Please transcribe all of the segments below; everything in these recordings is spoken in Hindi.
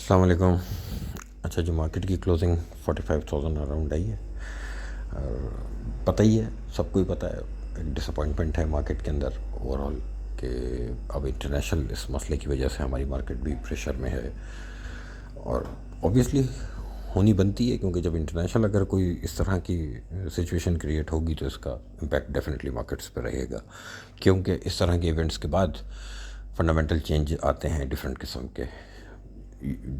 अस्सलाम वालेकुम। अच्छा जी, मार्केट की क्लोजिंग 45,000 अराउंड आई है और पता ही है, सबको ही पता है, एक डिसअपॉइंटमेंट है मार्केट के अंदर ओवरऑल कि अब इंटरनेशनल इस मसले की वजह से हमारी मार्केट भी प्रेशर में है और ऑब्वियसली होनी बनती है, क्योंकि जब इंटरनेशनल अगर कोई इस तरह की सिचुएशन क्रिएट होगी तो इसका इम्पैक्ट डेफिनेटली मार्केट्स पर रहेगा, क्योंकि इस तरह के इवेंट्स के बाद फंडामेंटल चेंज आते हैं डिफरेंट किस्म के।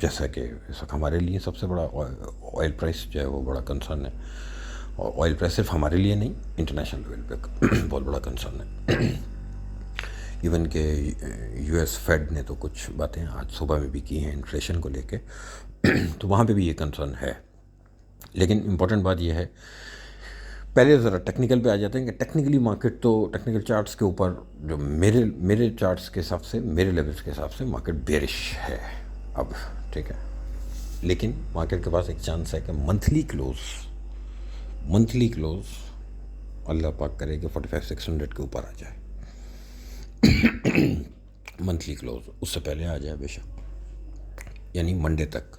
जैसा कि इस वक्त हमारे लिए सबसे बड़ा ऑयल प्राइस जो है वो बड़ा कंसर्न है, और ऑयल प्राइस सिर्फ हमारे लिए नहीं, इंटरनेशनल लेवल पे बहुत बड़ा कंसर्न है। इवन के यूएस फेड ने तो कुछ बातें आज सुबह में भी की हैं इन्फ्लेशन को लेके, तो वहाँ पे भी ये कंसर्न है। लेकिन इम्पॉर्टेंट बात यह है, पहले ज़रा टेक्निकल पे आ जाते हैं कि टेक्निकली मार्केट तो टेक्निकल चार्ट्स के ऊपर जो मेरे मेरे चार्ट्स के हिसाब से, मेरे लेवल्स के हिसाब से मार्केट बेरिश है अब, ठीक है। लेकिन मार्केट के पास एक चांस है कि मंथली क्लोज अल्लाह पाक करे कि 45,600 के ऊपर आ जाए। मंथली क्लोज उससे पहले आ जाए बेशक, यानी मंडे तक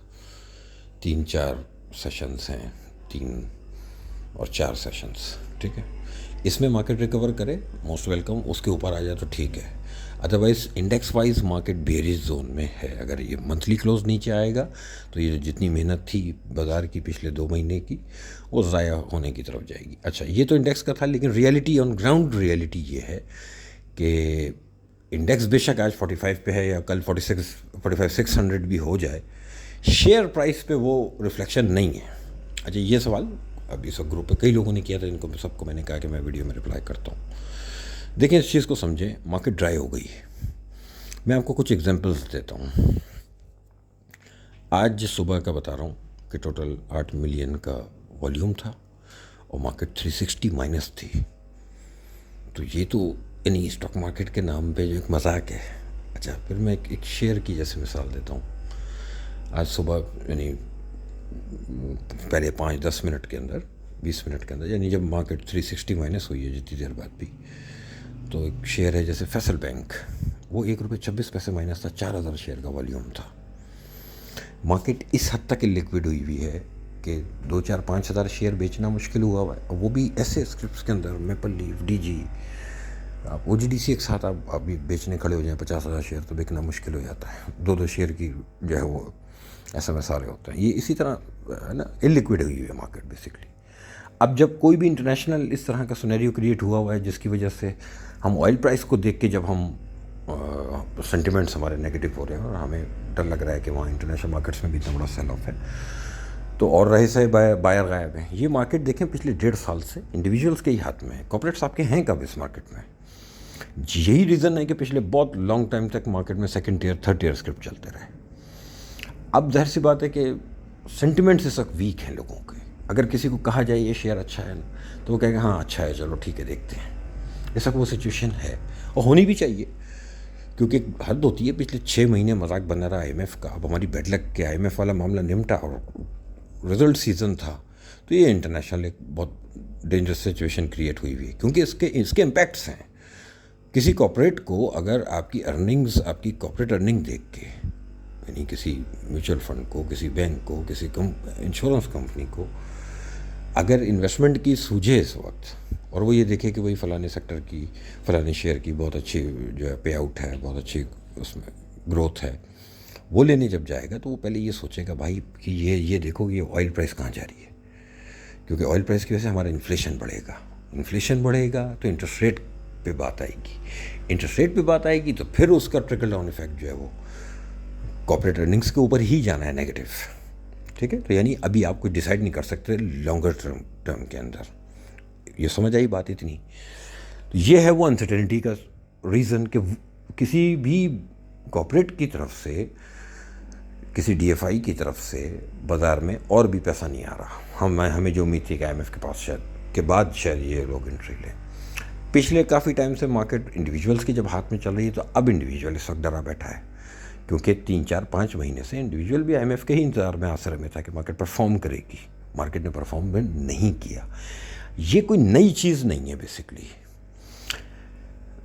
3-4 सेशंस हैं, 3 और 4 सेशंस, ठीक है। इसमें मार्केट रिकवर करे, मोस्ट वेलकम, उसके ऊपर आ जाए तो ठीक है। Otherwise index wise market bearish zone में है। अगर ये मंथली क्लोज नीचे आएगा तो ये जितनी मेहनत थी बाज़ार की पिछले 2 महीने की, वो ज़ाया होने की तरफ जाएगी। अच्छा, ये तो इंडेक्स का था, लेकिन रियलिटी ऑन ग्राउंड रियलिटी ये है कि इंडेक्स बेशक आज 45 पे है या कल 45,600 भी हो जाए, शेयर प्राइस पे वो रिफ्लेक्शन नहीं है। अच्छा, ये सवाल अभी सब ग्रुप पे कई लोगों ने किया था, इनको सबको मैंने कहा कि मैं वीडियो में रिप्लाई करता हूँ। देखें, इस चीज़ को समझें, मार्केट ड्राई हो गई है। मैं आपको कुछ एग्जांपल्स देता हूँ। आज सुबह का बता रहा हूँ कि टोटल 8 मिलियन का वॉल्यूम था और मार्केट 360 माइनस थी। तो ये तो यानी स्टॉक मार्केट के नाम पे जो एक मजाक है। अच्छा, फिर मैं एक शेयर की जैसे मिसाल देता हूँ। आज सुबह यानी पहले 5-10 मिनट के अंदर, 20 मिनट के अंदर, यानी जब मार्केट 360 माइनस हुई है जितनी देर बाद भी, तो एक शेयर है जैसे फैसल बैंक, वो ₹1.26 माइनस था, 4,000 शेयर का वॉल्यूम था। मार्केट इस हद तक लिक्विड हुई हुई है कि 2-4-5 हज़ार शेयर बेचना मुश्किल हुआ है, वो भी ऐसे स्क्रिप्ट्स के अंदर, मेपल लीफ, डीजी, आप OGDC एक साथ आप अभी बेचने खड़े हो जाएं 50,000 शेयर तो बिकना मुश्किल हो जाता है। 2-2 शेयर की जो है वो SMS आ रहे होते हैं। ये इसी तरह है ना, इलिक्विड हुई है मार्केट बेसिकली। अब जब कोई भी इंटरनेशनल इस तरह का सिनेरियो क्रिएट हुआ है जिसकी वजह से हम ऑयल प्राइस को देख के, जब हम सेंटिमेंट्स हमारे नेगेटिव हो रहे हैं और हमें डर लग रहा है कि वहाँ इंटरनेशनल मार्केट्स में भी इतना बड़ा सेल ऑफ है, तो और रहे से बायर गायब हैं। ये मार्केट देखें पिछले 1.5 साल से इंडिविजुअल्स के ही हाथ में है। कॉर्पोरेट्स आपके हैं कब इस मार्केट में? यही रीज़न है कि पिछले बहुत लॉन्ग टाइम तक मार्केट में 2nd tier 3rd tier script चलते रहे। अब जाहिर सी बात है कि सेंटिमेंट्स इस वक्त वीक हैं लोगों के। अगर किसी को कहा जाए ये शेयर अच्छा है तो वो कहेगा हाँ अच्छा है, चलो ठीक है देखते हैं। इस वक्त वो सिचुएशन है और होनी भी चाहिए, क्योंकि एक हद होती है। पिछले 6 महीने मजाक बना रहा IMF का, अब हमारी बैड लक के IMF वाला मामला निमटा और रिजल्ट सीज़न था, तो ये इंटरनेशनल एक बहुत डेंजरस सिचुएशन क्रिएट हुई है, क्योंकि इसके इम्पैक्ट्स हैं। किसी कॉर्पोरेट को अगर आपकी अर्निंग्स, आपकी कॉर्पोरेट अर्निंग देख के, यानी किसी म्यूचुअल फंड को, किसी बैंक को, किसी इंश्योरेंस कंपनी को अगर इन्वेस्टमेंट की सूझे इस वक्त, और वो ये देखे कि भाई फ़लाने सेक्टर की, फ़लाने शेयर की बहुत अच्छी जो है पे आउट है, बहुत अच्छी उसमें ग्रोथ है, वो लेने जब जाएगा तो वो पहले ये सोचेगा भाई कि ये देखो ये ऑयल प्राइस कहाँ जा रही है, क्योंकि ऑयल प्राइस की वजह से हमारा इन्फ्लेशन बढ़ेगा तो इंटरेस्ट रेट पे बात आएगी। इंटरेस्ट रेट पे बात आएगी तो फिर उसका ट्रिकल डाउन इफेक्ट जो है वो कॉर्पोरेट अर्निंग्स के ऊपर ही जाना है, नेगेटिव, ठीक है। तो यानी अभी आप कुछ डिसाइड नहीं कर सकते लॉन्गर टर्म के अंदर। ये समझ आई बात इतनी? तो ये है वो अनसर्टेनिटी का रीज़न कि किसी भी कॉर्पोरेट की तरफ से, किसी DFI की तरफ से बाज़ार में और भी पैसा नहीं आ रहा। हमें जो उम्मीद थी कि IMF के पास शायद के बाद शायद ये लोग एंट्री लें। पिछले काफ़ी टाइम से मार्केट इंडिविजुअल्स की जब हाथ में चल रही है, तो अब इंडिविजुअल इस वक्त डरा बैठा है, क्योंकि 3-4-5 महीने से इंडिविजुअल भी IMF के ही इंतज़ार में, आसरे में था कि मार्केट परफॉर्म करेगी। मार्केट ने परफॉर्म नहीं किया। ये कोई नई चीज़ नहीं है बेसिकली।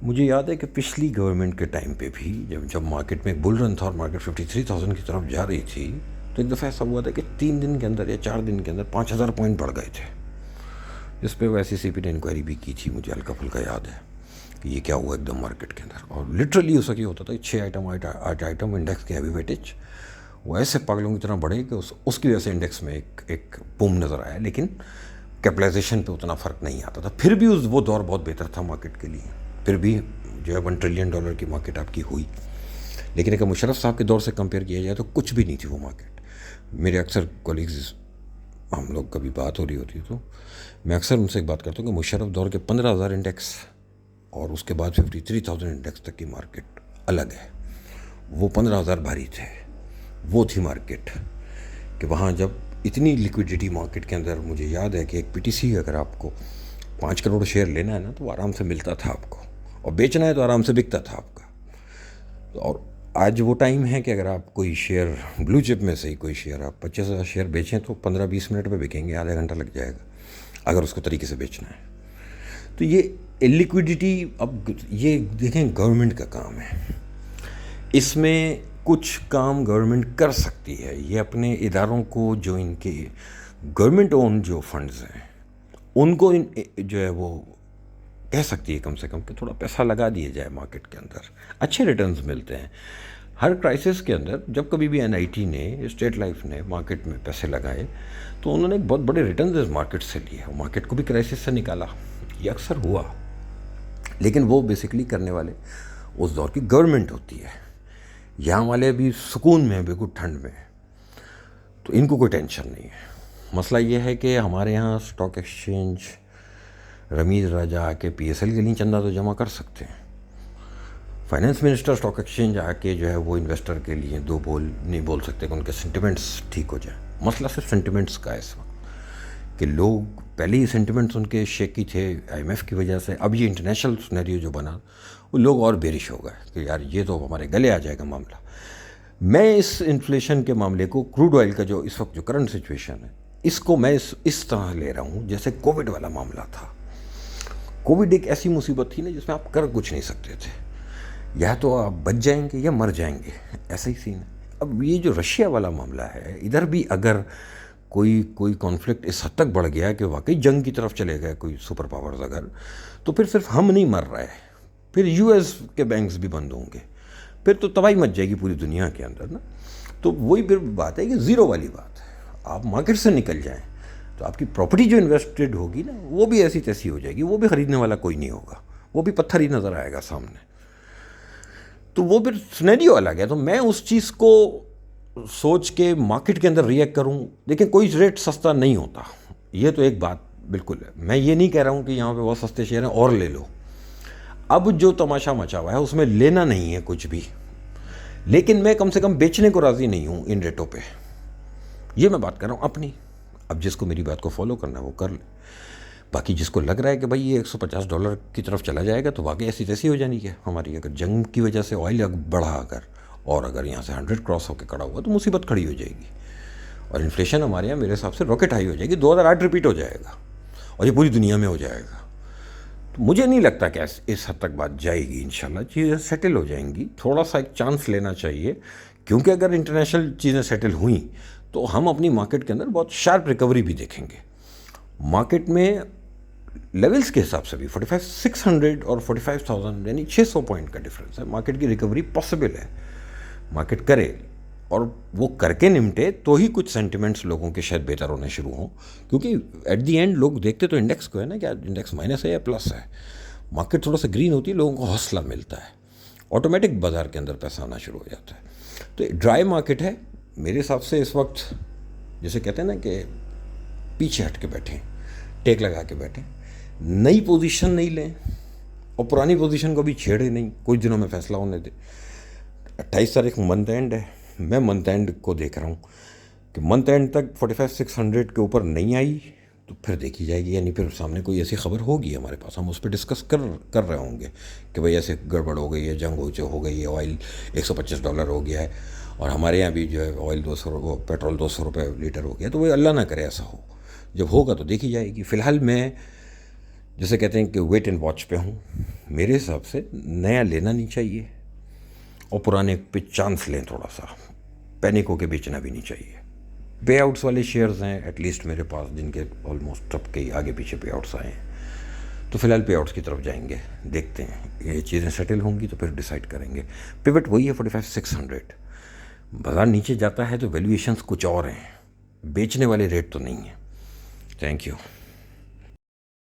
मुझे याद है कि पिछली गवर्नमेंट के टाइम पे भी जब जब मार्केट में एक बुल रन था और मार्केट 53,000 की तरफ जा रही थी, तो एक दफ़ा ऐसा हुआ था कि 3 दिन के अंदर या 4 दिन के अंदर 5,000 पॉइंट बढ़ गए थे, जिस पे वो SECP ने इंक्वायरी भी की थी, मुझे हल्का फुल्का याद है कि ये क्या हुआ एकदम मार्केट के अंदर। और लिटरली उसका ये होता था कि 6 आइटम 8 आइटम इंडेक्स के हैवी वेटेज वो ऐसे पागलों की तरह बढ़े कि उसकी वजह से इंडेक्स में एक बूम नज़र आया, लेकिन कैपिटलाइजेशन पे उतना फ़र्क नहीं आता था। फिर भी वो दौर बहुत बेहतर था मार्केट के लिए, फिर भी जो है $1 ट्रिलियन की मार्केट आपकी हुई। लेकिन अगर मुशर्रफ साहब के दौर से कंपेयर किया जाए तो कुछ भी नहीं थी वो मार्केट। मेरे अक्सर कॉलीग्स, हम लोग कभी बात हो रही होती है तो मैं अक्सर उनसे एक बात करता हूँ कि मुशर्रफ दौर के 15,000 इंडेक्स और उसके बाद 53,000 इंडेक्स तक की मार्केट अलग है। वो 15,000 भारी थे, वो थी मार्केट कि वहाँ जब इतनी लिक्विडिटी मार्केट के अंदर, मुझे याद है कि एक PTC अगर आपको 5 करोड़ शेयर लेना है ना तो आराम से मिलता था आपको, और बेचना है तो आराम से बिकता था आपका। और आज वो टाइम है कि अगर आप कोई शेयर ब्लू चिप में से ही कोई शेयर आप 25,000 शेयर बेचें तो 15-20 मिनट में बिकेंगे, आधा घंटा लग जाएगा अगर उसको तरीके से बेचना है। तो ये लिक्विडिटी, अब ये देखें गवर्नमेंट का काम है, इसमें कुछ काम गवर्नमेंट कर सकती है। ये अपने इदारों को, जो इनके गवर्नमेंट ओन जो फंड्स हैं उनको जो है वो कह सकती है कम से कम कि थोड़ा पैसा लगा दिया जाए मार्केट के अंदर, अच्छे रिटर्न्स मिलते हैं। हर क्राइसिस के अंदर जब कभी भी NIT ने, स्टेट लाइफ ने मार्केट में पैसे लगाए तो उन्होंने एक बहुत बड़े रिटर्न्स इस मार्केट से लिए और मार्केट को भी क्राइसिस से निकाला। ये अक्सर हुआ, लेकिन वो बेसिकली करने वाले उस दौर की गवर्नमेंट होती है। यहाँ वाले भी सुकून में, बिल्कुल ठंड में, तो इनको कोई टेंशन नहीं है। मसला ये है कि हमारे यहाँ स्टॉक एक्सचेंज रमीज़ राजा आके PSL के लिए चंदा तो जमा कर सकते हैं, फाइनेंस मिनिस्टर स्टॉक एक्सचेंज आके जो है वो इन्वेस्टर के लिए दो बोल नहीं बोल सकते कि उनके सेंटिमेंट्स ठीक हो जाए। मसला सिर्फ सेंटिमेंट्स का है इस वक्त कि लोग पहले ही सेंटिमेंट्स उनके शेकी थे IMF की वजह से। अब ये इंटरनेशनल सिनेरियो जो बना वो लोग और बेरिश हो गए कि यार ये तो हमारे गले आ जाएगा मामला। मैं इस इन्फ्लेशन के मामले को, क्रूड ऑयल का जो इस वक्त जो करंट सिचुएशन है, इसको मैं इस तरह ले रहा हूँ जैसे कोविड वाला मामला था। कोविड एक ऐसी मुसीबत थी ना जिसमें आप कर कुछ नहीं सकते थे, या तो आप बच जाएंगे या मर जाएंगे, ऐसा ही सीन है। अब ये जो रशिया वाला मामला है, इधर भी अगर कोई कॉन्फ्लिक्ट इस हद तक बढ़ गया कि वाकई जंग की तरफ चले गए कोई सुपर पावर्स अगर, तो फिर सिर्फ हम नहीं मर रहे, फिर US के बैंक्स भी बंद होंगे, फिर तो तबाही मच जाएगी पूरी दुनिया के अंदर ना। तो वही फिर बात है कि ज़ीरो वाली बात है, आप मार्केट से निकल जाएं तो आपकी प्रॉपर्टी जो इन्वेस्टेड होगी ना वो भी ऐसी तैसी हो जाएगी, वो भी ख़रीदने वाला कोई नहीं होगा, वो भी पत्थर ही नज़र आएगा सामने। तो वो फिर सिनेरियो अलग है। तो मैं उस चीज़ को सोच के मार्केट के अंदर रिएक्ट करूं, देखिए कोई रेट सस्ता नहीं होता, ये तो एक बात बिल्कुल है। मैं ये नहीं कह रहा हूं कि यहाँ पे बहुत सस्ते शेयर हैं और ले लो, अब जो तमाशा मचा हुआ है उसमें लेना नहीं है कुछ भी, लेकिन मैं कम से कम बेचने को राज़ी नहीं हूँ इन रेटों पे। ये मैं बात कर रहा हूँ अपनी, अब जिसको मेरी बात को फॉलो करना है वो कर ले, बाकी जिसको लग रहा है कि भाई ये $150 की तरफ चला जाएगा तो वाकई ऐसी तैसी हो जानी है हमारी। अगर जंग की वजह से ऑयल बढ़ा और अगर यहाँ से 100 क्रॉस होकर खड़ा हुआ तो मुसीबत खड़ी हो जाएगी और इन्फ्लेशन हमारे यहाँ मेरे हिसाब से रॉकेट हाई हो जाएगी, 2008 रिपीट हो जाएगा और ये पूरी दुनिया में हो जाएगा। तो मुझे नहीं लगता कि इस हद तक बात जाएगी, इंशाल्लाह चीज़ें सेटल हो जाएंगी। थोड़ा सा एक चांस लेना चाहिए, क्योंकि अगर इंटरनेशनल चीज़ें सेटल हुई तो हम अपनी मार्केट के अंदर बहुत शार्प रिकवरी भी देखेंगे। मार्केट में लेवल्स के हिसाब से भी 45,600 और 45,000 यानी 600 पॉइंट का डिफरेंस है। मार्केट की रिकवरी पॉसिबल है, मार्केट करे और वो करके निपटे तो ही कुछ सेंटिमेंट्स लोगों के शायद बेहतर होने शुरू हों, क्योंकि एट दी एंड लोग देखते तो इंडेक्स को है ना, क्या इंडेक्स माइनस है या प्लस है। मार्केट थोड़ा सा ग्रीन होती है, लोगों को हौसला मिलता है, ऑटोमेटिक बाज़ार के अंदर पैसा आना शुरू हो जाता है। तो ड्राई मार्केट है मेरे हिसाब से इस वक्त, जैसे कहते हैं ना कि पीछे हट के बैठें, टेक लगा के बैठें, नई पोजीशन नहीं लें और पुरानी पोजीशन को भी छेड़े नहीं, कुछ दिनों में फैसला होने दे। 28 तारीख मंथ एंड है, मैं मंथ एंड को देख रहा हूँ कि मंथ एंड तक 45,600 के ऊपर नहीं आई तो फिर देखी जाएगी, यानी फिर सामने कोई ऐसी खबर होगी हमारे पास, हम उस पर डिस्कस कर रहे होंगे कि भाई ऐसे गड़बड़ हो गई है, जंग हो गई है, ऑयल $125 हो गया है और हमारे यहाँ भी जो है ऑयल पेट्रोल 200 रुपये लीटर हो गया। तो वही अल्लाह ना करे ऐसा हो, जब होगा तो देखी जाएगी। फ़िलहाल मैं जैसे कहते हैं कि वेट एंड वॉच पे हूँ, मेरे हिसाब से नया लेना नहीं चाहिए और पुराने पे चांस लें थोड़ा सा, पैनिक होके बेचना भी नहीं चाहिए। पे आउट्स वाले शेयर्स हैं एटलीस्ट मेरे पास, जिनके ऑलमोस्ट सबके ही आगे पीछे पे आउट्स आए हैं, तो फिलहाल पे आउट्स की तरफ जाएंगे, देखते हैं ये चीज़ें सेटल होंगी तो फिर डिसाइड करेंगे। पिवट वही है 45,600। बाजार नीचे जाता है तो वैल्यूएशंस कुछ और हैं, बेचने वाले रेट तो नहीं है। Thank you.